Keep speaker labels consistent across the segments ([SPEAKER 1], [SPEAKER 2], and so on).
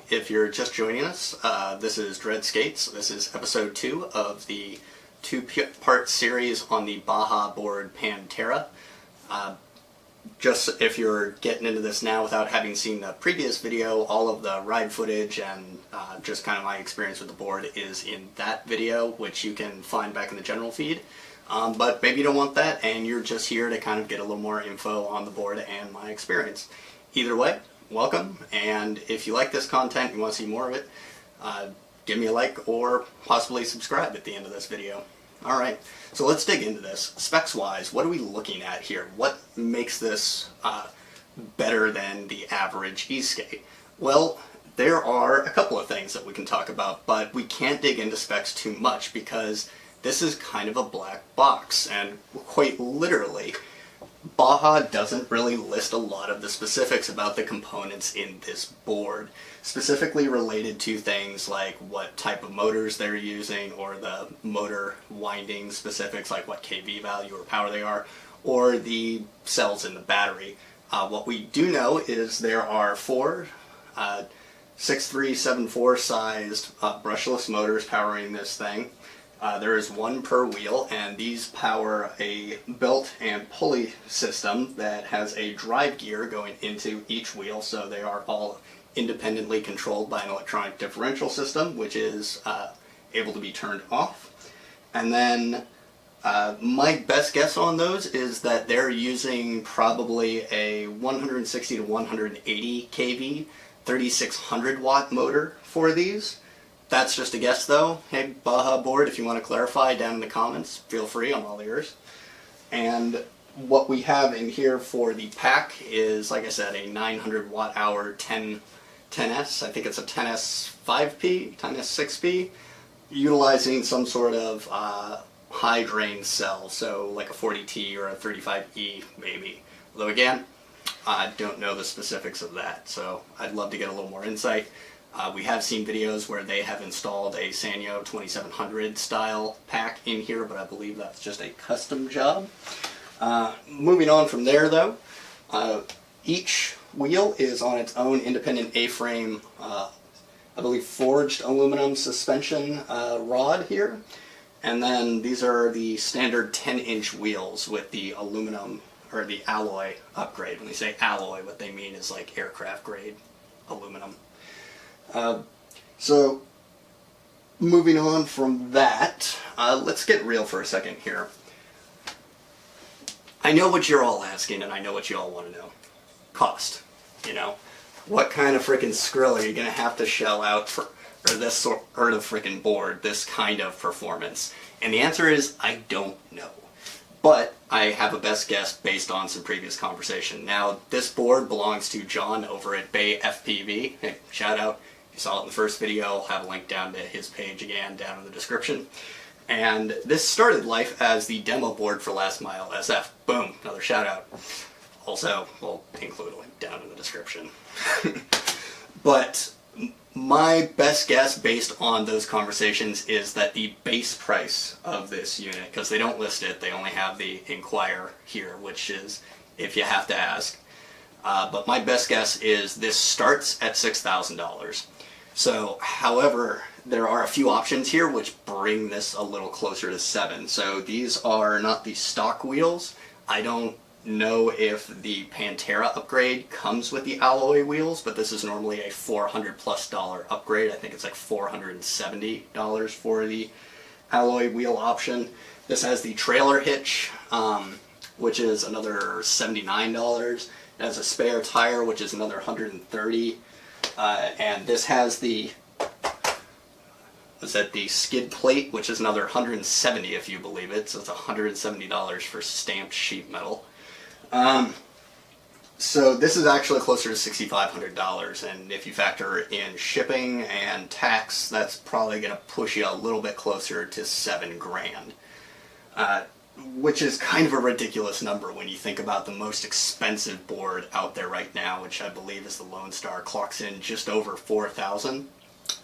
[SPEAKER 1] if you're just joining us, this is Dread Skates. This is episode 2 of the two-part series on the Bajaboard Pantera. Just if you're getting into this now without having seen the previous video, all of the ride footage and just kind of my experience with the board is in that video, which you can find back in the general feed. But maybe you don't want that and you're just here to kind of get a little more info on the board and my experience. Either way, welcome, and if you like this content, you want to see more of it, give me a like or possibly subscribe at the end of this video. Alright, so let's dig into this. Specs-wise, what are we looking at here? What makes this better than the average e-skate? Well, there are a couple of things that we can talk about, but we can't dig into specs too much because this is kind of a black box, and quite literally, Baja doesn't really list a lot of the specifics about the components in this board, specifically related to things like what type of motors they're using or the motor winding specifics, like what kV value or power they are, or the cells in the battery. What we do know is there are 4 6374 sized brushless motors powering this thing. There is 1 per wheel, and these power a belt and pulley system that has a drive gear going into each wheel, so they are all independently controlled by an electronic differential system, which is able to be turned off. And then my best guess on those is that they're using probably a 160 to 180 kV 3600 watt motor for these. That's just a guess though. Hey, Bajaboard, if you want to clarify down in the comments, feel free, I'm all ears. And what we have in here for the pack is, like I said, a 900 watt hour 10S, I think it's a 10S 5P, 10S 6P, utilizing some sort of high drain cell, so like a 40T or a 35E maybe. Although again, I don't know the specifics of that, so I'd love to get a little more insight. We have seen videos where they have installed a Sanyo 2700 style pack in here, but I believe that's just a custom job. Moving on from there though, each wheel is on its own independent A-frame, I believe forged aluminum suspension rod here. And then these are the standard 10-inch wheels with the aluminum, or the alloy upgrade. When they say alloy, what they mean is like aircraft grade aluminum. So, moving on from that, let's get real for a second here. I know what you're all asking, and I know what you all want to know. Cost. You know, what kind of freaking skrill are you going to have to shell out for this sort of freaking board, this kind of performance? And the answer is, I don't know. But I have a best guess based on some previous conversation. Now, this board belongs to John over at Bay FPV. Hey, shout out. You saw it in the first video. I'll have a link down to his page again down in the description. And this started life as the demo board for Last Mile SF. Boom, another shout out. Also, we'll include a link down in the description. But my best guess based on those conversations is that the base price of this unit, because they don't list it, they only have the inquire here, which is if you have to ask. But my best guess is this starts at $6,000. So, however, there are a few options here which bring this a little closer to $7,000. So these are not the stock wheels. I don't know if the Pantera upgrade comes with the alloy wheels, but this is normally a $400+ upgrade. I think it's like $470 for the alloy wheel option. This has the trailer hitch, which is another $79. It has a spare tire, which is another $130. And this has the skid plate, which is another $170 if you believe it. So it's $170 for stamped sheet metal. So this is actually closer to $6,500, and if you factor in shipping and tax, that's probably going to push you a little bit closer to $7,000. Which is kind of a ridiculous number when you think about the most expensive board out there right now, which I believe is the Lone Star, clocks in just over $4,000.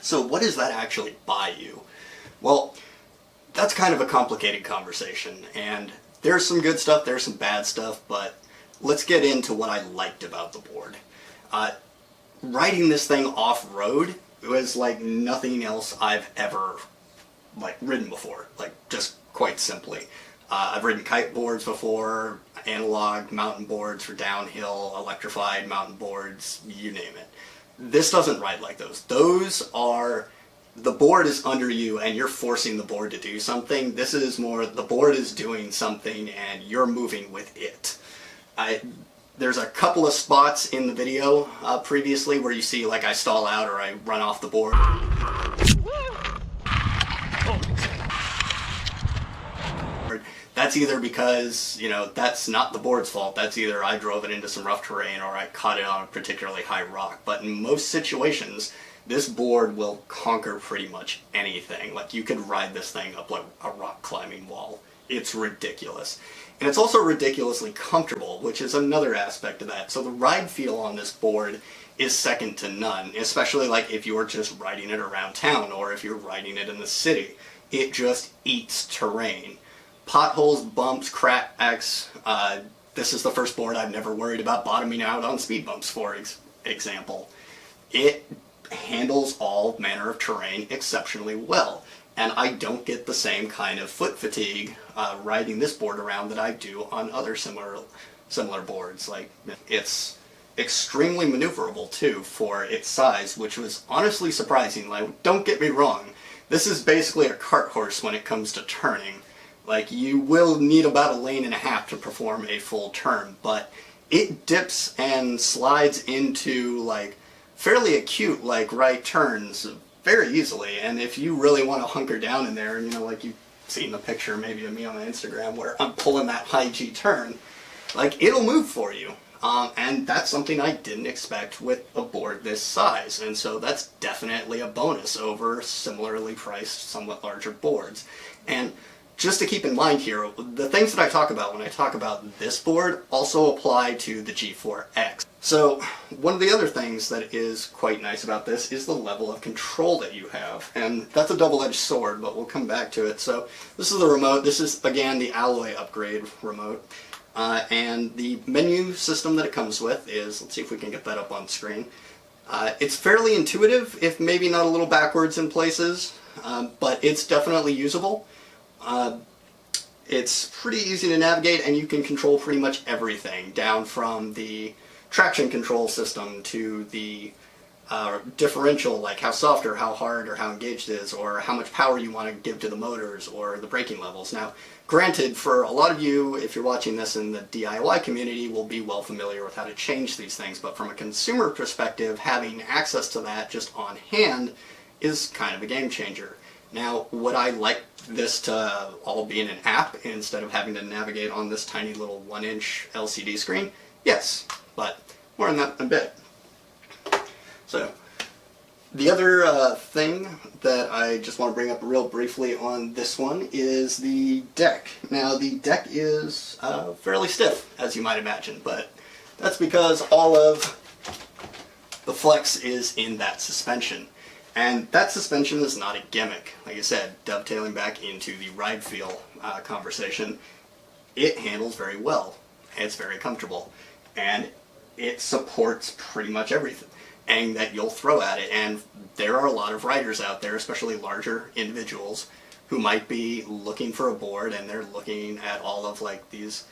[SPEAKER 1] So what does that actually buy you? Well, that's kind of a complicated conversation, and there's some good stuff, there's some bad stuff, but let's get into what I liked about the board. riding this thing off-road was like nothing else I've ever like ridden before, like just quite simply. I've ridden kite boards before, analog mountain boards for downhill, electrified mountain boards, you name it. This doesn't ride like those. Those are, the board is under you and you're forcing the board to do something. This is more, the board is doing something and you're moving with it. There's a couple of spots in the video previously where you see like I stall out or I run off the board. That's either because, you know, that's not the board's fault. That's either I drove it into some rough terrain or I caught it on a particularly high rock. But in most situations, this board will conquer pretty much anything. Like, you could ride this thing up like a rock climbing wall. It's ridiculous. And it's also ridiculously comfortable, which is another aspect of that. So the ride feel on this board is second to none, especially like if you're just riding it around town or if you're riding it in the city. It just eats terrain. Potholes, bumps, cracks. This is the first board I've never worried about bottoming out on speed bumps, for example. It handles all manner of terrain exceptionally well, and I don't get the same kind of foot fatigue riding this board around that I do on other similar boards. Like, it's extremely maneuverable too for its size, which was honestly surprising. Like, don't get me wrong, this is basically a cart horse when it comes to turning. Like, you will need about 1.5 lanes to perform a full turn, but it dips and slides into like fairly acute like right turns very easily. And if you really want to hunker down in there, you know, like you've seen the picture maybe of me on Instagram where I'm pulling that high G turn, like, it'll move for you. And that's something I didn't expect with a board this size, and so that's definitely a bonus over similarly priced, somewhat larger boards. And just to keep in mind here, the things that I talk about when I talk about this board also apply to the G4X. So one of the other things that is quite nice about this is the level of control that you have. And that's a double-edged sword, but we'll come back to it. So this is the remote. This is, again, the alloy upgrade remote. And the menu system that it comes with is, let's see if we can get that up on screen. It's fairly intuitive, if maybe not a little backwards in places, but it's definitely usable. It's pretty easy to navigate, and you can control pretty much everything, down from the traction control system to the differential, like how soft or how hard or how engaged it is, or how much power you want to give to the motors, or the braking levels. Now, granted, for a lot of you, if you're watching this in the DIY community, will be well familiar with how to change these things, but from a consumer perspective, having access to that just on hand is kind of a game changer. Now, would I like this to all be in an app instead of having to navigate on this tiny little 1-inch LCD screen? Yes, but more on that in a bit. So, the other thing that I just want to bring up real briefly on this one is the deck. Now, the deck is fairly stiff, as you might imagine, but that's because all of the flex is in that suspension. And that suspension is not a gimmick. Like I said, dovetailing back into the ride feel conversation, it handles very well. It's very comfortable. And it supports pretty much everything that you'll throw at it. And there are a lot of riders out there, especially larger individuals, who might be looking for a board, and they're looking at all of like these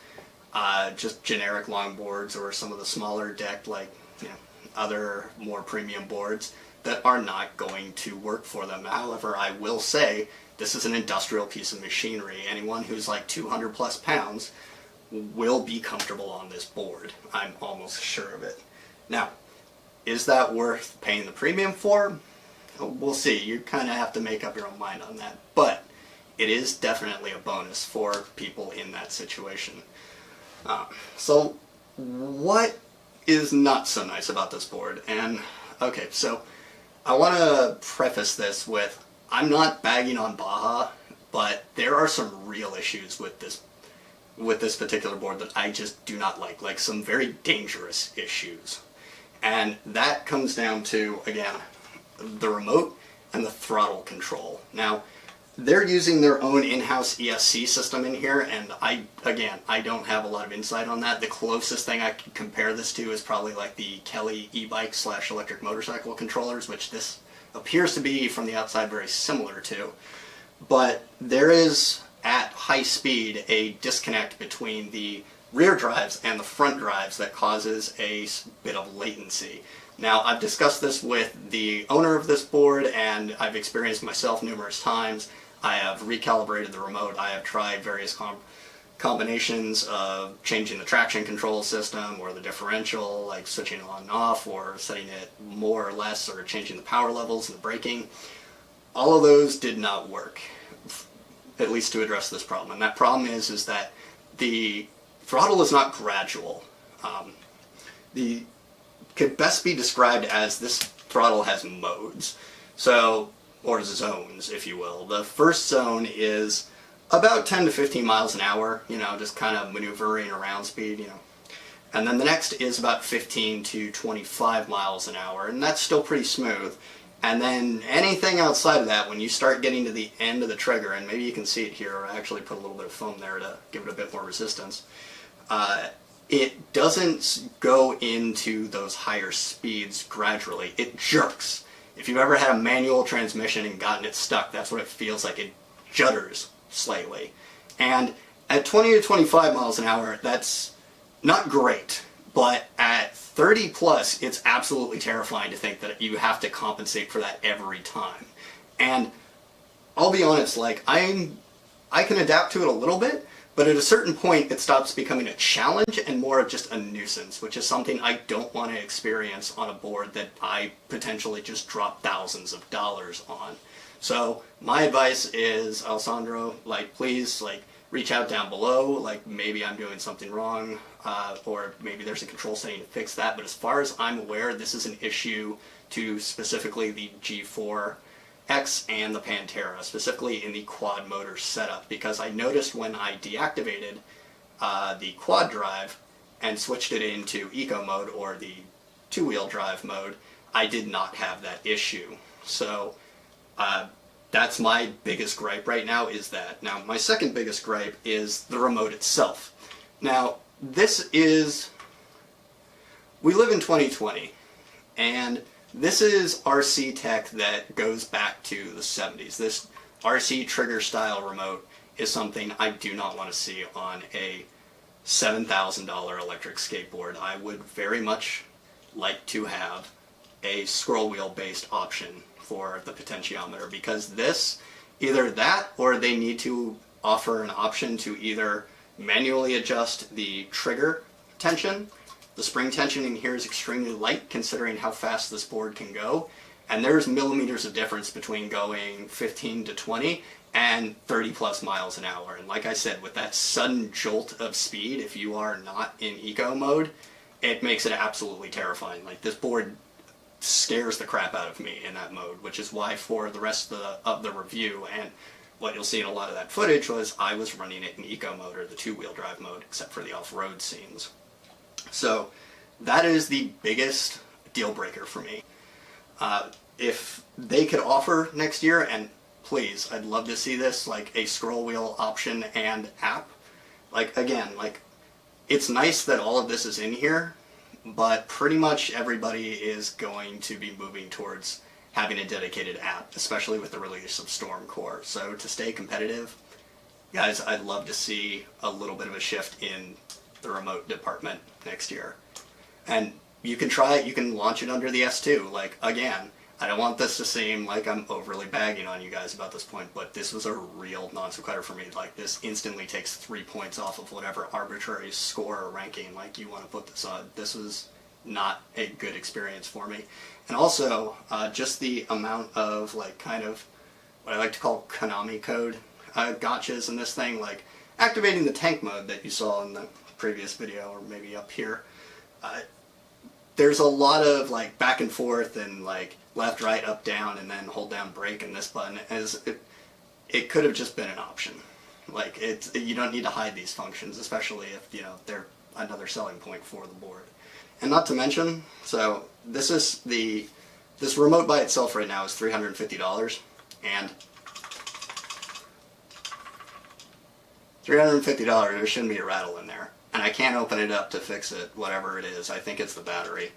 [SPEAKER 1] just generic longboards or some of the smaller decked, like, you know, other more premium boards that are not going to work for them. However, I will say this is an industrial piece of machinery. Anyone who's like 200 plus pounds will be comfortable on this board. I'm almost sure of it. Now, is that worth paying the premium for? We'll see. You kind of have to make up your own mind on that. But it is definitely a bonus for people in that situation. So what is not so nice about this board? And okay, so I want to preface this with, I'm not bagging on Baja, but there are some real issues with this particular board that I just do not like some very dangerous issues. And that comes down to, again, the remote and the throttle control. Now, they're using their own in-house ESC system in here, and I don't have a lot of insight on that. The closest thing I can compare this to is probably like the Kelly e-bike / electric motorcycle controllers, which this appears to be from the outside very similar to. But there is, at high speed, a disconnect between the rear drives and the front drives that causes a bit of latency. Now, I've discussed this with the owner of this board, and I've experienced myself numerous times. I have recalibrated the remote. I have tried various combinations of changing the traction control system or the differential, like switching it on and off, or setting it more or less, or changing the power levels and the braking. All of those did not work, at least to address this problem. And that problem is that the throttle is not gradual. The could best be described as this throttle has modes, or zones, if you will. The first zone is about 10 to 15 miles an hour, just kind of maneuvering around speed, And then the next is about 15 to 25 miles an hour, and that's still pretty smooth. And then anything outside of that, when you start getting to the end of the trigger, and maybe you can see it here, I actually put a little bit of foam there to give it a bit more resistance, it doesn't go into those higher speeds gradually. It jerks. If you've ever had a manual transmission and gotten it stuck, that's what it feels like. It judders slightly. And at 20 to 25 miles an hour, that's not great. But at 30 plus, it's absolutely terrifying to think that you have to compensate for that every time. And I'll be honest, like, I can adapt to it a little bit, but at a certain point, it stops becoming a challenge and more of just a nuisance, which is something I don't want to experience on a board that I potentially just drop thousands of dollars on. So my advice is, Alessandro, like, please, like, reach out down below, like, maybe I'm doing something wrong, or maybe there's a control setting to fix that. But as far as I'm aware, this is an issue to specifically the G4X and the Pantera, specifically in the quad motor setup, because I noticed when I deactivated the quad drive and switched it into eco mode, or the two-wheel drive mode, I did not have that issue. So that's my biggest gripe right now, is that. Now, my second biggest gripe is the remote itself. Now, we live in 2020, and this is RC tech that goes back to the 70s. This RC trigger style remote is something I do not want to see on a $7,000 electric skateboard. I would very much like to have a scroll wheel based option for the potentiometer, because this, either that, or they need to offer an option to either manually adjust the trigger tension. The spring tension in here is extremely light considering how fast this board can go, and there's millimeters of difference between going 15 to 20 and 30 plus miles an hour. And like I said, with that sudden jolt of speed, if you are not in eco mode, it makes it absolutely terrifying. Like, this board scares the crap out of me in that mode, which is why for the rest of the review, and what you'll see in a lot of that footage, was I was running it in eco mode, or the two-wheel drive mode, except for the off-road scenes. So that is the biggest deal breaker for me. If they could offer next year, and please, I'd love to see this, like a scroll wheel option and app. Like, again, like, it's nice that all of this is in here, but pretty much everybody is going to be moving towards having a dedicated app, especially with the release of Storm Core. So to stay competitive, guys, I'd love to see a little bit of a shift in the remote department next year. And you can try it, you can launch it under the S2. Like, again, I don't want this to seem like I'm overly bagging on you guys about this point, but this was a real non-sequitur for me. Like, this instantly takes 3 points off of whatever arbitrary score or ranking, like, you want to put this on. This was not a good experience for me. And also, just the amount of, like, kind of what I like to call Konami code gotchas in this thing, like activating the tank mode that you saw in the previous video, or maybe up here. There's a lot of, like, back and forth and, like, left, right, up, down, and then hold down brake and this button. It could have just been an option. Like, you don't need to hide these functions, especially if, you know, they're another selling point for the board. And not to mention, so this remote by itself right now is $350, and $350, there shouldn't be a rattle in there. And I can't open it up to fix it, whatever it is. I think it's the battery,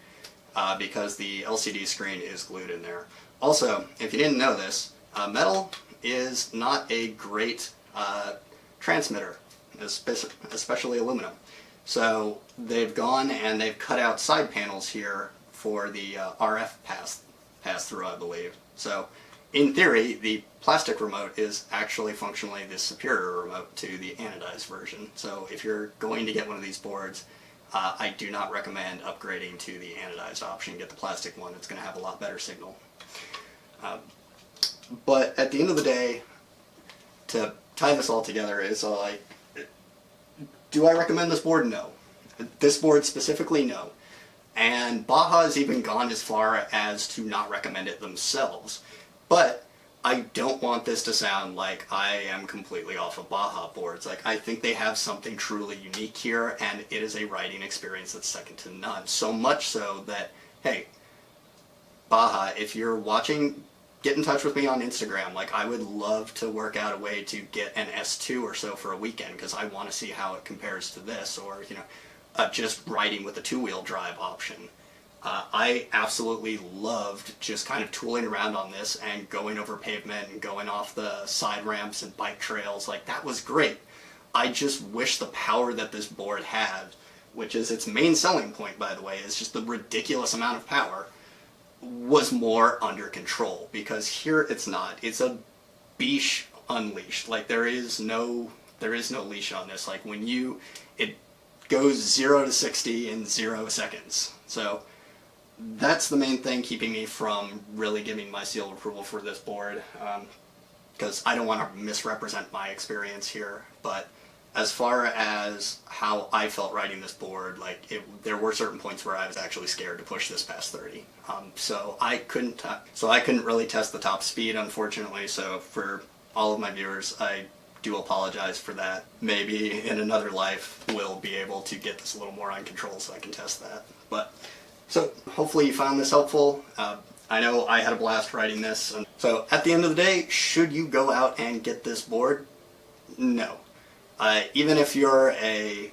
[SPEAKER 1] because the LCD screen is glued in there. Also, if you didn't know this, metal is not a great transmitter, especially aluminum. So they've gone and they've cut out side panels here for the RF pass-through, I believe. So in theory, the plastic remote is actually functionally the superior remote to the anodized version. So if you're going to get one of these boards, I do not recommend upgrading to the anodized option. Get the plastic one. It's going to have a lot better signal. But at the end of the day, to tie this all together is like, do I recommend this board? No. This board specifically, no. And Baja has even gone as far as to not recommend it themselves. But I don't want this to sound like I am completely off of Baja boards. Like, I think they have something truly unique here, and it is a riding experience that's second to none. So much so that, hey, Baja, if you're watching, get in touch with me on Instagram. Like, I would love to work out a way to get an S2 or so for a weekend, because I want to see how it compares to this, or, you know, just riding with a two-wheel drive option. I absolutely loved just kind of tooling around on this and going over pavement and going off the side ramps and bike trails. Like, that was great. I just wish the power that this board had, which is its main selling point, by the way, is just the ridiculous amount of power, was more under control. Because here it's not. It's a beach unleashed. Like, there is no leash on this. Like, when it goes 0 to 60 in 0 seconds. So that's the main thing keeping me from really giving my seal of approval for this board, because I don't want to misrepresent my experience here. But as far as how I felt riding this board, like, there were certain points where I was actually scared to push this past 30. So I couldn't really test the top speed, unfortunately. So for all of my viewers, I do apologize for that. Maybe in another life we'll be able to get this a little more on control so I can test that. But so hopefully you found this helpful. I know I had a blast writing this. So at the end of the day, should you go out and get this board? No. Even if you're a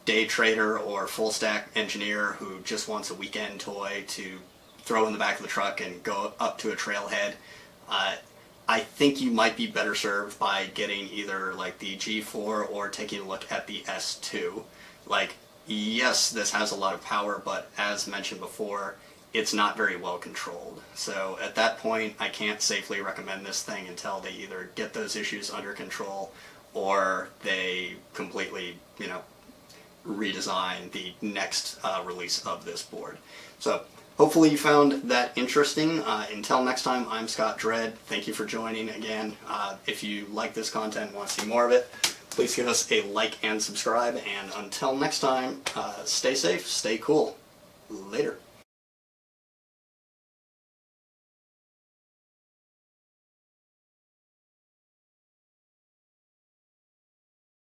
[SPEAKER 1] day trader or full stack engineer who just wants a weekend toy to throw in the back of the truck and go up to a trailhead, I think you might be better served by getting either like the G4 or taking a look at the S2. Like, yes, this has a lot of power, but as mentioned before, it's not very well controlled. So at that point, I can't safely recommend this thing until they either get those issues under control or they completely, redesign the next release of this board. So hopefully you found that interesting. Until next time, I'm Scott Dredd. Thank you for joining again. If you like this content and want to see more of it, please give us a like and subscribe. And until next time, stay safe, stay cool. Later.